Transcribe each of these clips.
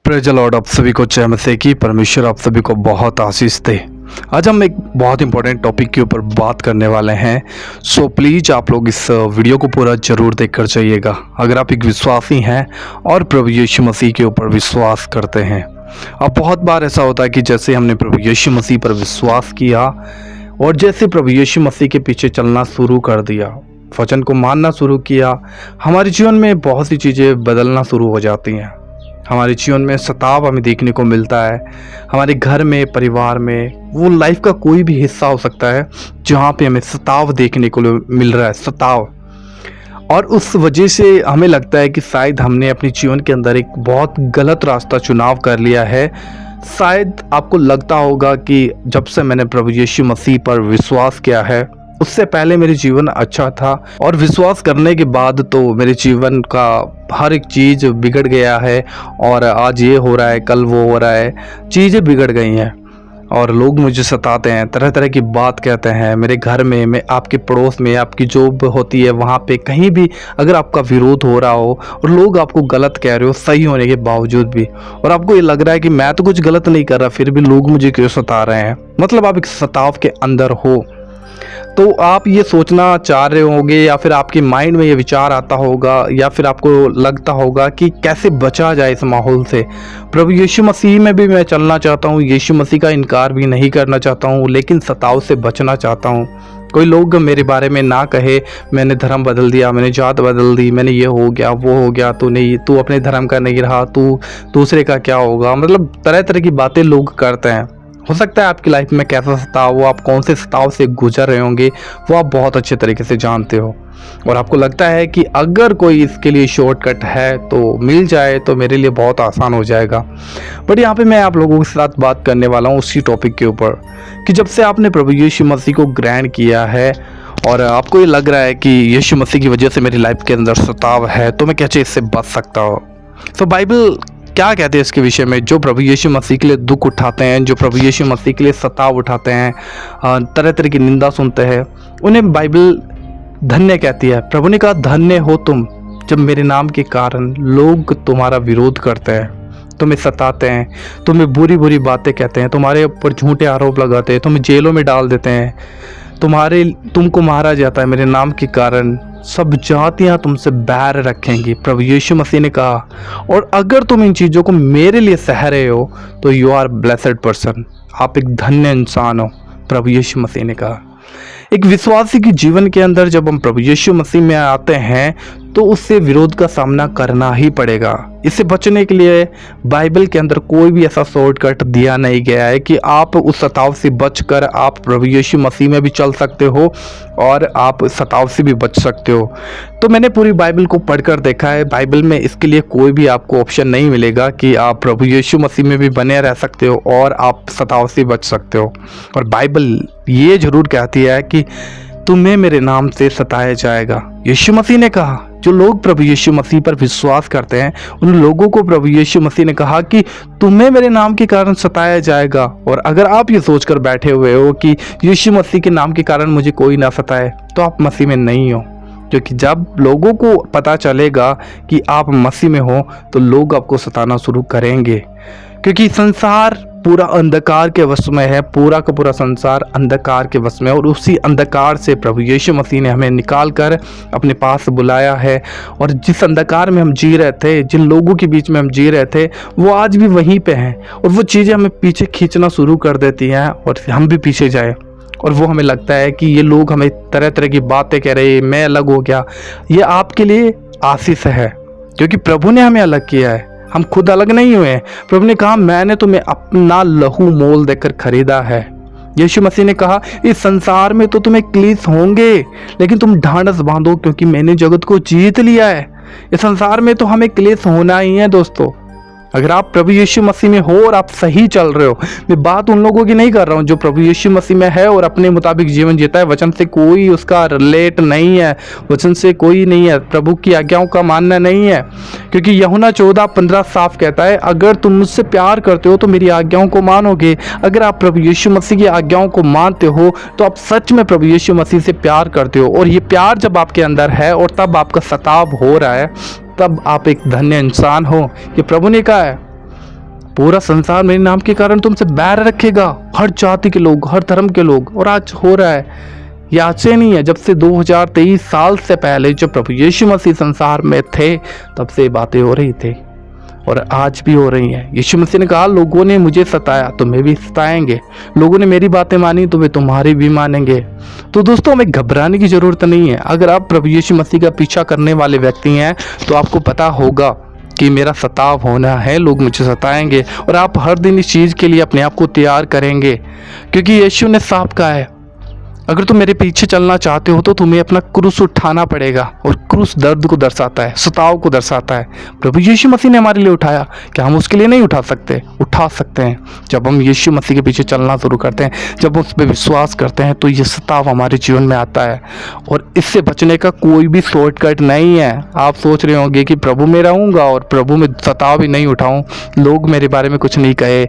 Praise the Lord. आप सभी को जय मसीह की। परमेश्वर आप सभी को बहुत आशीष दे। आज हम एक बहुत इंपॉर्टेंट टॉपिक के ऊपर बात करने वाले हैं। सो प्लीज़ आप लोग इस वीडियो को पूरा ज़रूर देख कर जाइएगा। अगर आप एक विश्वासी हैं और प्रभु यीशु मसीह के ऊपर विश्वास करते हैं। अब बहुत बार ऐसा होता है कि जैसे हमने प्रभु यीशु मसीह पर विश्वास किया और जैसे प्रभु यीशु मसीह के पीछे चलना शुरू कर दिया, वचन को मानना शुरू किया, हमारे जीवन में बहुत सी चीज़ें बदलना शुरू हो जाती हैं। हमारे जीवन में सताव हमें देखने को मिलता है। हमारे घर में, परिवार में, वो लाइफ का कोई भी हिस्सा हो सकता है जहाँ पे हमें सताव देखने को मिल रहा है, सताव। और उस वजह से हमें लगता है कि शायद हमने अपने जीवन के अंदर एक बहुत गलत रास्ता चुनाव कर लिया है। शायद आपको लगता होगा कि जब से मैंने प्रभु यीशु मसीह पर विश्वास किया है, उससे पहले मेरे जीवन अच्छा था और विश्वास करने के बाद तो मेरे जीवन का हर एक चीज़ बिगड़ गया है और आज ये हो रहा है, कल वो हो रहा है, चीज़ें बिगड़ गई हैं और लोग मुझे सताते हैं, तरह तरह की बात कहते हैं। मेरे घर में, मैं आपके पड़ोस में, आपकी जॉब होती है वहाँ पे कहीं भी अगर आपका विरोध हो रहा हो और लोग आपको गलत कह रहे हो सही होने के बावजूद भी, और आपको ये लग रहा है कि मैं तो कुछ गलत नहीं कर रहा फिर भी लोग मुझे क्यों सता रहे हैं, मतलब आप एक सताव के अंदर हो, तो आप ये सोचना चाह रहे होंगे या फिर आपके माइंड में ये विचार आता होगा या फिर आपको लगता होगा कि कैसे बचा जाए इस माहौल से। प्रभु यीशु मसीह में भी मैं चलना चाहता हूँ, यीशु मसीह का इनकार भी नहीं करना चाहता हूँ, लेकिन सताव से बचना चाहता हूँ। कोई लोग मेरे बारे में ना कहे मैंने धर्म बदल दिया, मैंने जात बदल दी, मैंने ये हो गया, वो हो गया, तू अपने धर्म का नहीं रहा, तू दूसरे का क्या होगा, मतलब तरह तरह की बातें लोग करते हैं। हो सकता है आपकी लाइफ में कैसा सताव हो, आप कौन से सताव से गुजर रहे होंगे वो आप बहुत अच्छे तरीके से जानते हो और आपको लगता है कि अगर कोई इसके लिए शॉर्टकट है तो मिल जाए तो मेरे लिए बहुत आसान हो जाएगा। बट यहाँ पे मैं आप लोगों के साथ बात करने वाला हूँ उसी टॉपिक के ऊपर कि जब से आपने प्रभु यीशु मसीह को ग्रहण किया है और आपको ये लग रहा है कि यीशु मसीह की वजह से मेरी लाइफ के अंदर सताव है तो मैं कैसे इससे बच सकता हूँ। तो बाइबल क्या कहते हैं इसके विषय में। जो प्रभु यीशु मसीह के लिए दुख उठाते हैं, जो प्रभु यीशु मसीह के लिए सताव उठाते हैं, तरह तरह की निंदा सुनते हैं, उन्हें बाइबल धन्य कहती है। प्रभु ने कहा धन्य हो तुम जब मेरे नाम के कारण लोग तुम्हारा विरोध करते हैं, तुम्हें सताते हैं, तुम्हें बुरी बुरी बातें कहते हैं, तुम्हारे ऊपर झूठे आरोप लगाते हैं, तुम्हें जेलों में डाल देते हैं, तुमको मारा जाता है मेरे नाम के कारण, सब जातियां तुमसे बैर रखेंगी। प्रभु यीशु मसीह ने कहा और अगर तुम इन चीज़ों को मेरे लिए सह रहे हो तो यू आर ब्लेसेड पर्सन, आप एक धन्य इंसान हो। प्रभु यीशु मसीह ने कहा एक विश्वासी के जीवन के अंदर जब हम प्रभु यीशु मसीह में आते हैं तो उससे विरोध का सामना करना ही पड़ेगा। इससे बचने के लिए बाइबल के अंदर कोई भी ऐसा शॉर्टकट दिया नहीं गया है कि आप उस सताव से बचकर आप प्रभु यीशु मसीह में भी चल सकते हो और आप सताव से भी बच सकते हो। तो मैंने पूरी बाइबल को पढ़कर देखा है, बाइबल में इसके लिए कोई भी आपको ऑप्शन नहीं मिलेगा कि आप प्रभु यीशु मसीह में भी बने रह सकते हो और आप सताव से बच सकते हो। और बाइबल ये जरूर कहती है कि तुम्हें मेरे नाम से सताया जाएगा। यीशु मसीह ने कहा जो लोग प्रभु यीशु मसीह पर विश्वास करते हैं उन लोगों को प्रभु यीशु मसीह ने कहा कि तुम्हें मेरे नाम के कारण सताया जाएगा। और अगर आप ये सोचकर बैठे हुए हो कि यीशु मसीह के नाम के कारण मुझे कोई ना सताए तो आप मसीह में नहीं हो, क्योंकि जब लोगों को पता चलेगा कि आप मसीह में हो तो लोग आपको सताना शुरू करेंगे, क्योंकि संसार पूरा अंधकार के वश में है, पूरा का पूरा संसार अंधकार के वश में, और उसी अंधकार से प्रभु यीशु मसीह ने हमें निकाल कर अपने पास बुलाया है। और जिस अंधकार में हम जी रहे थे, जिन लोगों के बीच में हम जी रहे थे, वो आज भी वहीं पे हैं और वो चीज़ें हमें पीछे खींचना शुरू कर देती हैं और हम भी पीछे जाए और वो हमें लगता है कि ये लोग हमें तरह तरह की बातें कह रहे हैं, मैं अलग हो गया। ये आपके लिए आशीष है क्योंकि प्रभु ने हमें अलग किया है, हम खुद अलग नहीं हुए हैं। प्रभु ने कहा मैंने तुम्हें अपना लहू मोल देकर खरीदा है। यीशु मसीह ने कहा इस संसार में तो तुम्हें क्लेश होंगे लेकिन तुम ढांढस बांधो क्योंकि मैंने जगत को जीत लिया है। इस संसार में तो हमें क्लेश होना ही है दोस्तों। अगर आप प्रभु यीशु मसीह में हो और आप सही चल रहे हो, मैं बात उन लोगों की नहीं कर रहा हूँ जो प्रभु यीशु मसीह में है और अपने मुताबिक जीवन जीता है, वचन से कोई उसका रिलेट नहीं है, वचन से कोई नहीं है, प्रभु की आज्ञाओं का मानना नहीं है। क्योंकि यूहन्ना 14:15 साफ कहता है अगर तुम मुझसे प्यार करते हो तो मेरी आज्ञाओं को मानोगे। अगर आप प्रभु यीशु मसीह की आज्ञाओं को मानते हो तो आप सच में प्रभु यीशु मसीह से प्यार करते हो, और ये प्यार जब आपके अंदर है और तब आपका सताव हो रहा है तब आप एक धन्य इंसान हो। ये प्रभु ने कहा है पूरा संसार मेरे नाम के कारण तुमसे बैर रखेगा, हर जाति के लोग, हर धर्म के लोग। और आज हो रहा है, ये आज से नहीं है, जब से 2023 साल से पहले जब प्रभु यीशु मसीह संसार में थे तब से बातें हो रही थी और आज भी हो रही हैं। यीशु मसीह ने कहा, लोगों ने मुझे सताया तुम्हें भी सताएंगे, लोगों ने मेरी बातें मानी तो वे तुम्हारी भी मानेंगे। तो दोस्तों, हमें घबराने की ज़रूरत नहीं है। अगर आप प्रभु यीशु मसीह का पीछा करने वाले व्यक्ति हैं तो आपको पता होगा कि मेरा सताव होना है, लोग मुझे सताएंगे, और आप हर दिन इस चीज़ के लिए अपने आप को तैयार करेंगे, क्योंकि यीशु ने साफ कहा है, अगर तुम मेरे पीछे चलना चाहते हो तो तुम्हें अपना क्रूस उठाना पड़ेगा। और क्रूस दर्द को दर्शाता है, सताव को दर्शाता है। प्रभु यीशु मसीह ने हमारे लिए उठाया, क्या हम उसके लिए नहीं उठा सकते? उठा सकते हैं। जब हम यीशु मसीह के पीछे चलना शुरू करते हैं, जब उस पर विश्वास करते हैं, तो ये सताव हमारे जीवन में आता है और इससे बचने का कोई भी शॉर्टकट नहीं है। आप सोच रहे होंगे कि प्रभु में रहूँगा और प्रभु में सताव भी नहीं उठाऊँ, लोग मेरे बारे में कुछ नहीं कहे,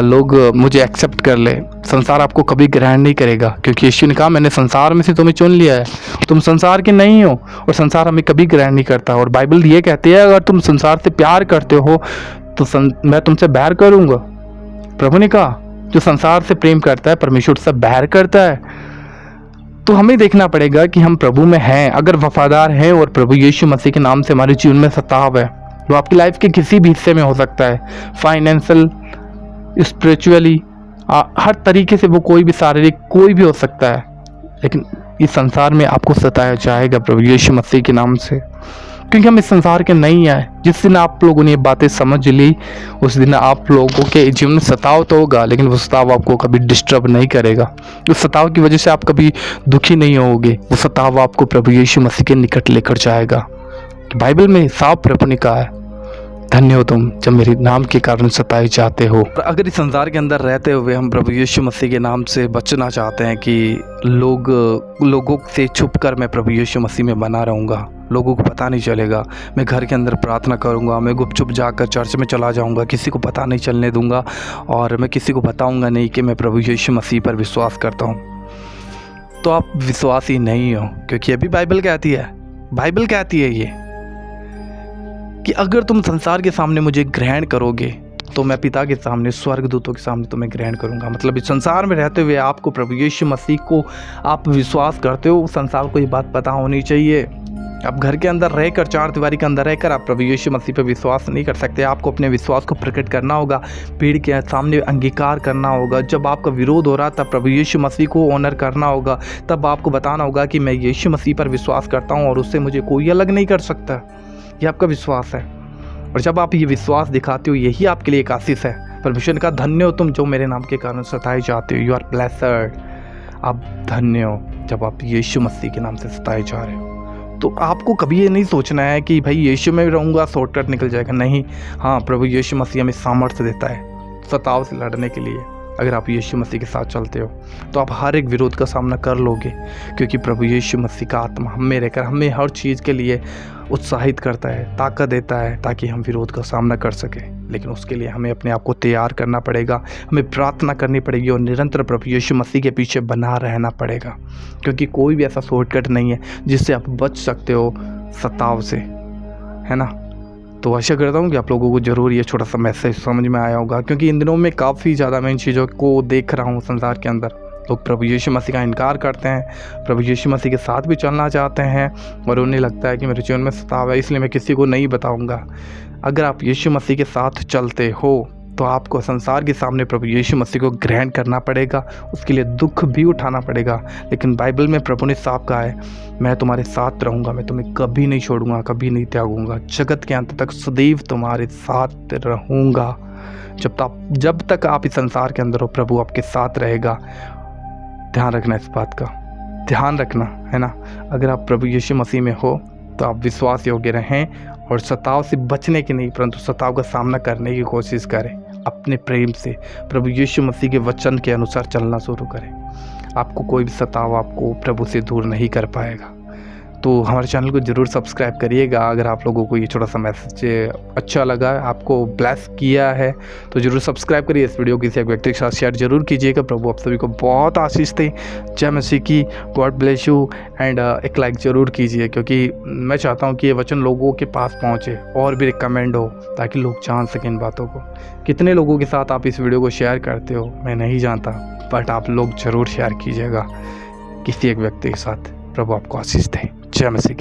लोग मुझे एक्सेप्ट कर ले, संसार आपको कभी ग्रहण नहीं करेगा, क्योंकि यीशु ने कहा, मैंने संसार में से तुम्हें चुन लिया है, तुम संसार के नहीं हो और संसार हमें कभी ग्रहण नहीं करता। और बाइबल ये कहती है, अगर तुम संसार से प्यार करते हो तो मैं तुमसे बैर करूंगा। प्रभु ने कहा, जो संसार से प्रेम करता है परमेश्वर से बैर करता है। तो हमें देखना पड़ेगा कि हम प्रभु में हैं, अगर वफादार हैं और प्रभु यीशु मसीह के नाम से हमारे जीवन में सताव है, वो आपकी लाइफ के किसी भी हिस्से में हो सकता है, फाइनेंशियल, स्पिरिचुअली, हर तरीके से, वो कोई भी शारीरिक कोई भी हो सकता है, लेकिन इस संसार में आपको सताया जाएगा प्रभु यीशु मसीह के नाम से, क्योंकि हम इस संसार के नहीं आए। जिस दिन आप लोगों ने ये बातें समझ ली, उस दिन आप लोगों के जीवन में सताव तो होगा, लेकिन वो सताव आपको कभी डिस्टर्ब नहीं करेगा। उस सताव की वजह से आप कभी दुखी नहीं होगे, वो सताव आपको प्रभु यीशु मसीह के निकट लेकर जाएगा। बाइबल में साफ प्रभु ने कहा है, धन्य हो तुम जब मेरे नाम के कारण सताए जाते हो। अगर इस संसार के अंदर रहते हुए हम प्रभु यीशु मसीह के नाम से बचना चाहते हैं कि लोगों से छुपकर मैं प्रभु यीशु मसीह में बना रहूँगा, लोगों को पता नहीं चलेगा, मैं घर के अंदर प्रार्थना करूँगा, मैं गुपचुप जाकर चर्च में चला जाऊँगा, किसी को पता नहीं चलने दूँगा और मैं किसी को बताऊँगा नहीं कि मैं प्रभु यीशु मसीह पर विश्वास करता हूँ, तो आप विश्वासी नहीं हो। क्योंकि अभी बाइबल कहती है ये कि अगर तुम संसार के सामने मुझे ग्रहण करोगे तो मैं पिता के सामने, स्वर्गदूतों के सामने तुम्हें ग्रहण करूंगा। मतलब इस संसार में रहते हुए आपको प्रभु यीशु मसीह को आप विश्वास करते हो, संसार को ये बात पता होनी चाहिए। आप घर के अंदर रहकर, चार दीवारी के अंदर रहकर आप प्रभु यीशु मसीह पर विश्वास नहीं कर सकते। आपको अपने विश्वास को प्रकट करना होगा, भीड़ के सामने अंगीकार करना होगा। जब आपका विरोध हो रहा तब प्रभु यीशु मसीह को ऑनर करना होगा, तब आपको बताना होगा कि मैं यीशु मसीह पर विश्वास करता हूँ और उससे मुझे कोई अलग नहीं कर सकता। ये आपका विश्वास है, और जब आप ये विश्वास दिखाते हो, यही आपके लिए एक आशीष है। परमेश्वर ने कहा, धन्य हो तुम जो मेरे नाम के कारण सताए जाते हो, यू आर ब्लेस्ड। आप धन्य हो जब आप यीशु मसीह के नाम से सताए जा रहे हो। तो आपको कभी ये नहीं सोचना है कि भाई यीशु में रहूँगा शॉर्टकट निकल जाएगा, नहीं। हाँ, प्रभु यीशु मसीह हमें सामर्थ्य देता है सताव से लड़ने के लिए। अगर आप यीशु मसीह के साथ चलते हो तो आप हर एक विरोध का सामना कर लोगे, क्योंकि प्रभु यीशु मसीह का आत्मा हम में रहकर हमें हर चीज़ के लिए उत्साहित करता है, ताकत देता है, ताकि हम विरोध का सामना कर सकें। लेकिन उसके लिए हमें अपने आप को तैयार करना पड़ेगा, हमें प्रार्थना करनी पड़ेगी और निरंतर प्रभु यीशु मसीह के पीछे बना रहना पड़ेगा, क्योंकि कोई भी ऐसा शॉर्टकट नहीं है जिससे आप बच सकते हो सताव से, है ना। तो आशा करता हूँ कि आप लोगों को ज़रूर ये छोटा सा मैसेज समझ में आया होगा, क्योंकि इन दिनों में काफ़ी ज़्यादा मैं इन चीज़ों को देख रहा हूँ संसार के अंदर। लोग प्रभु यीशु मसीह का इनकार करते हैं, प्रभु यीशु मसीह के साथ भी चलना चाहते हैं और उन्हें लगता है कि मेरे जीवन में सताव है, इसलिए मैं किसी को नहीं बताऊँगा। अगर आप यीशु मसीह के साथ चलते हो तो आपको संसार के सामने प्रभु यीशु मसीह को ग्रहण करना पड़ेगा, उसके लिए दुख भी उठाना पड़ेगा। लेकिन बाइबल में प्रभु ने साफ कहा है, मैं तुम्हारे साथ रहूँगा, मैं तुम्हें कभी नहीं छोड़ूंगा, कभी नहीं त्यागूंगा, जगत के अंत तक सदैव तुम्हारे साथ रहूँगा। जब तक आप इस संसार के अंदर हो, प्रभु आपके साथ रहेगा। ध्यान रखना, इस बात का ध्यान रखना, है ना। अगर आप प्रभु यीशु मसीह में हो तो आप विश्वास योग्य रहें और सताव से बचने की नहीं, परंतु सताव का सामना करने की कोशिश करें। अपने प्रेम से प्रभु यीशु मसीह के वचन के अनुसार चलना शुरू करें। आपको कोई भी सताव आपको प्रभु से दूर नहीं कर पाएगा। तो हमारे चैनल को ज़रूर सब्सक्राइब करिएगा। अगर आप लोगों को ये छोटा सा मैसेज अच्छा लगा, आपको ब्लेस किया है, तो ज़रूर सब्सक्राइब करिए। इस वीडियो को किसी एक व्यक्ति के साथ शेयर ज़रूर कीजिएगा। प्रभु आप सभी को बहुत आशीष दे। जय मसीह की। God bless you. एंड एक लाइक ज़रूर कीजिए, क्योंकि मैं चाहता हूँ कि ये वचन लोगों के पास पहुँचे और भी रिकमेंड हो, ताकि लोग जान सकें इन बातों को। कितने लोगों के साथ आप इस वीडियो को शेयर करते हो मैं नहीं जानता, बट आप लोग ज़रूर शेयर कीजिएगा किसी एक व्यक्ति के साथ। प्रभु आपको आशीष दे। जय मसीह की।